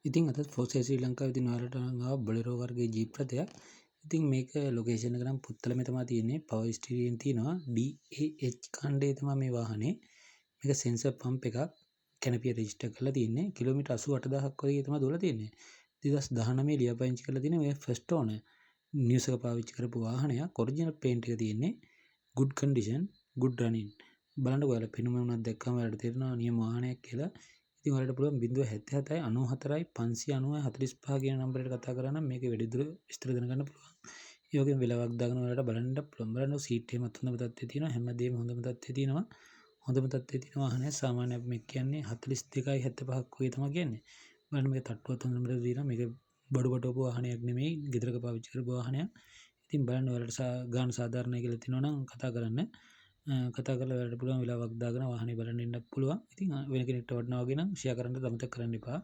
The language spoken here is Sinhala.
ඉතින් අද ෆෝසයි ශ්‍රී ලංකාවේ ඉතින් ඔයාලට ආවා බොලෙරෝ වර්ගයේ ජීප් රථයක්. ඉතින් මේක ලොකේෂන් එක නම් පුත්තලමේ තමයි තියෙන්නේ. පවර් ස්ටීරියන් තියෙනවා. DAH ඛණ්ඩයේ තමයි මේ වාහනේ. මේක සෙන්සර් පම්ප් එකක්. කැනපිය රෙජිස්ටර් කරලා තියෙන්නේ. කිලෝමීටර් 88000ක් වගේ තමයි දුවලා තියෙන්නේ. 2019 ලියාපදිංචි කරලා තියෙන මේ ෆස්ට් ඕනර් නිව්ස් එක පාවිච්චි කරපු වාහනයක්. ඔරිජිනල් පේන්ට් එක තියෙන්නේ. good condition, good running. බලන්නකෝ ඔයාලා පෙනුම උනක් දැක්කම ඔයාලට තේරෙනවා නියම වාහනයක් කියලා. ඉතින් ඔයාලට පුළුවන් 077 94 590 45 කියන නම්බරයට කතා කරා නම් මේකේ වැඩිදුර විස්තර දැනගන්න පුළුවන්. ඒ වගේම වෙලාවක් දාගෙන ඔයාලට බලන්න පුළුවන්. බලන්න සීට් එකමත් හොඳම තත්ත්වයේ තියෙනවා. හැමදේම හොඳම තත්ත්වයේ තියෙනවා. හොඳම තත්ත්වයේ තියෙන වාහනය සාමාන්‍ය අපි මේක කියන්නේ 42යි 75ක් වගේ තමයි කියන්නේ. බලන්න මේක තට්ටුවත් හොඳම තියෙනවා. මේක බඩු බඩවපු වාහනයක් නෙමෙයි. ගෙදරක පාවිච්චි කරපු වාහනයක්. ඉතින් බලන්න ඔයාලට ගාන සාධාරණයි කියලා තියෙනවා නම් කතා කරන්න. කතා කරලා ඔයාලට පුළුවන් වෙලාවක් දාගෙන වාහනේ බලන්න ඉන්නත් පුළුවන්. ඉතින් වෙන කෙනෙක්ට වඩනවා වගේ නම් ෂෙයා කරන්න අමතක කරන්න එපා.